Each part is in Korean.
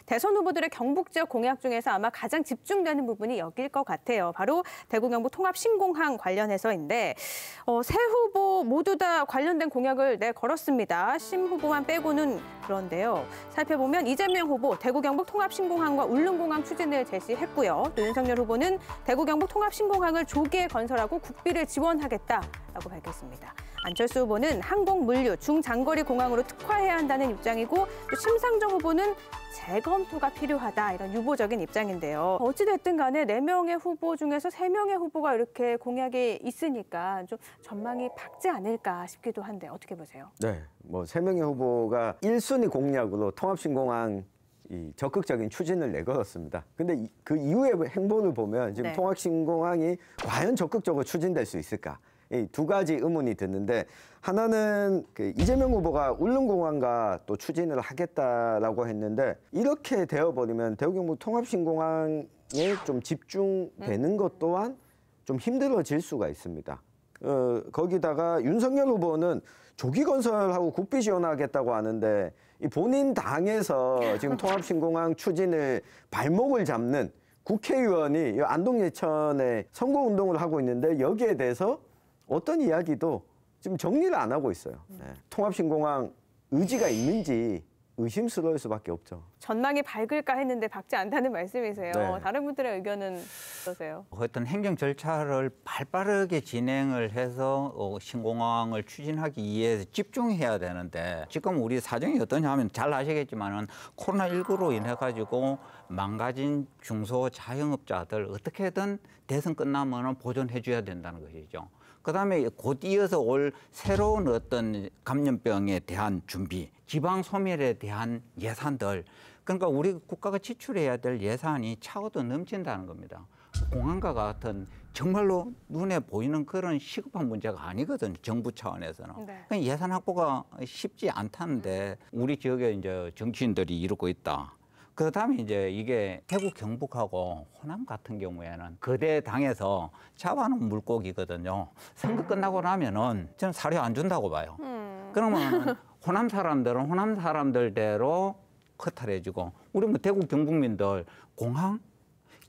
대선 후보들의 경북 지역 공약 중에서 아마 가장 집중되는 부분이 여길 것 같아요. 바로 대구 경북 통합 신공항 관련해서인데 세 후보 모두 다 관련된 공약을 내걸었습니다. 심 후보만 빼고는 그런데요. 살펴보면 이재명 후보 대구 경북 통합 신공항과 울릉공항 추진을 제시했고요. 또 윤석열 후보는 대구 경북 통합 신공항을 조기에 건설하고 국비를 지원하겠다라고 밝혔습니다. 안철수 후보는 항공, 물류, 중장거리 공항으로 특화해야 한다는 입장이고 또 심상정 후보는 재검토가 필요하다 이런 유보적인 입장인데요. 어찌됐든 간에 4명의 후보 중에서 3명의 후보가 이렇게 공약이 있으니까 좀 전망이 밝지 않을까 싶기도 한데 어떻게 보세요? 네, 뭐 3명의 후보가 1순위 공약으로 통합신공항 적극적인 추진을 내걸었습니다. 근데 그 이후의 행보를 보면 지금 통합신공항이 과연 적극적으로 추진될 수 있을까? 이 두 가지 의문이 드는데 하나는 이재명 후보가 울릉공항과 또 추진을 하겠다라고 했는데 이렇게 되어버리면 대구 경북 통합신공항에 좀 집중되는 것 또한 좀 힘들어질 수가 있습니다. 거기다가 윤석열 후보는 조기 건설하고 국비 지원하겠다고 하는데 이 본인 당에서 지금 통합신공항 추진을 발목을 잡는 국회의원이 안동 예천에 선거운동을 하고 있는데 여기에 대해서 어떤 이야기도 지금 정리를 안 하고 있어요. 통합신공항 의지가 있는지 의심스러울 수밖에 없죠. 전망이 밝을까 했는데 밝지 않다는 말씀이세요. 네. 다른 분들의 의견은 어떠세요? 어떤 행정 절차를 발빠르게 진행을 해서 신공항을 추진하기 위해 집중해야 되는데 지금 우리 사정이 어떠냐 하면 잘 아시겠지만은 코로나19로 인해 가지고 망가진 중소 자영업자들 어떻게든 대선 끝나면은 보존해 줘야 된다는 것이죠. 그다음에 곧 이어서 올 새로운 어떤 감염병에 대한 준비, 지방 소멸에 대한 예산들, 그러니까 우리 국가가 지출해야 될 예산이 차고도 넘친다는 겁니다. 공항과 같은 정말로 눈에 보이는 그런 시급한 문제가 아니거든요. 정부 차원에서는. 그러니까 예산 확보가 쉽지 않다는데 우리 지역에 이제 정치인들이 이러고 있다. 그다음에 이제 이게 대구 경북하고 호남 같은 경우에는 거대 당에서 잡아놓은 물고기거든요. 선거 끝나고 나면은 저는 사료 안 준다고 봐요. 그러면 호남 사람들은 호남 사람들대로 허탈해지고 우리 뭐 대구 경북민들 공항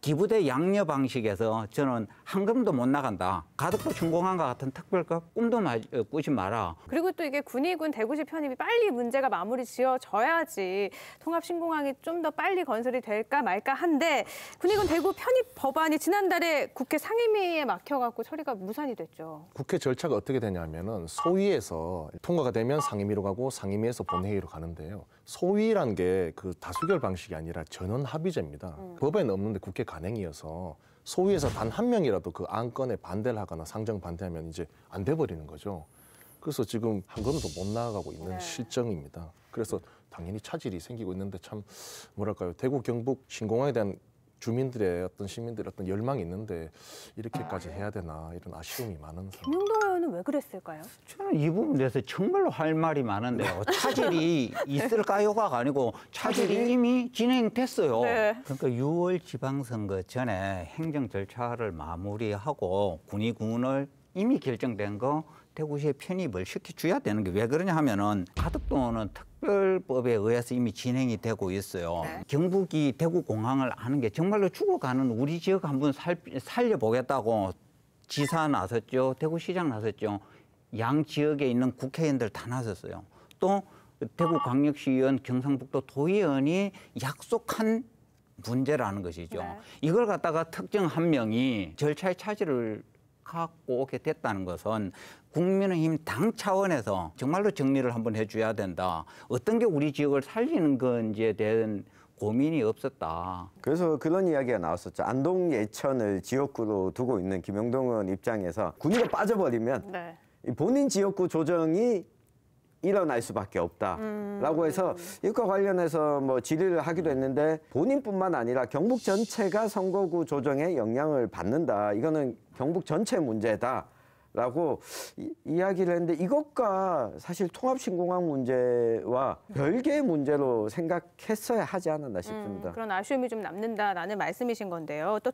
기부대 양녀 방식에서 저는 한 걸음도 못 나간다. 가덕도 신공항과 같은 특별급 꿈도 꾸지 마라. 그리고 또 이게 군의군 대구시 편입이 빨리 문제가 마무리 지어져야지 통합신공항이 좀 더 빨리 건설이 될까 말까 한데 군의군 대구 편입 법안이 지난달에 국회 상임위에 막혀갖고 처리가 무산이 됐죠. 국회 절차가 어떻게 되냐면은 소위에서 통과가 되면 상임위로 가고 상임위에서 본회의로 가는데요. 소위라는 게 그 다수결 방식이 아니라 전원 합의제입니다. 법에는 없는데 국회 간행이어서 소위에서 단 한 명이라도 그 안건에 반대를 하거나 상정 반대하면 이제 안 돼버리는 거죠. 그래서 지금 한 걸음도 못 나아가고 있는 실정입니다. 그래서 당연히 차질이 생기고 있는데 참 뭐랄까요. 대구 경북 신공항에 대한 주민들의 어떤 시민들의 어떤 열망이 있는데 이렇게까지 해야 되나 이런 아쉬움이 많은 상황. 김용도 의원은 왜 그랬을까요? 저는 이 부분에 대해서 정말로 할 말이 많은데요. 차질이 있을까요가 아니고 차질이 이미 진행됐어요. 그러니까 6월 지방선거 전에 행정 절차를 마무리하고 군의군을 이미 결정된 거 대구시에 편입을 시켜줘야 되는 게 왜 그러냐 하면은 가덕도는 특별법에 의해서 이미 진행이 되고 있어요. 경북이 대구공항을 하는 게 정말로 죽어가는 우리 지역 한번 살려보겠다고 지사 나섰죠. 대구시장 나섰죠. 양 지역에 있는 국회의원들 다 나섰어요. 또 대구광역시의원, 경상북도 도의원이 약속한 문제라는 것이죠. 이걸 갖다가 특정 한 명이 절차의 차질을 갖고 오게 됐다는 것은 국민의힘 당 차원에서 정말로 정리를 한번 해줘야 된다. 어떤 게 우리 지역을 살리는 건지에 대한 고민이 없었다. 그래서 그런 이야기가 나왔었죠. 안동 예천을 지역구로 두고 있는 김영동 의원 입장에서 군의가 빠져버리면 본인 지역구 조정이 일어날 수밖에 없다라고 해서 이것과 관련해서 뭐 질의를 하기도 했는데 본인뿐만 아니라 경북 전체가 선거구 조정에 영향을 받는다. 이거는 경북 전체 문제다라고 이야기를 했는데 이것과 사실 통합신공항 문제와 별개의 문제로 생각했어야 하지 않았나 싶습니다. 그런 아쉬움이 좀 남는다라는 말씀이신 건데요. 또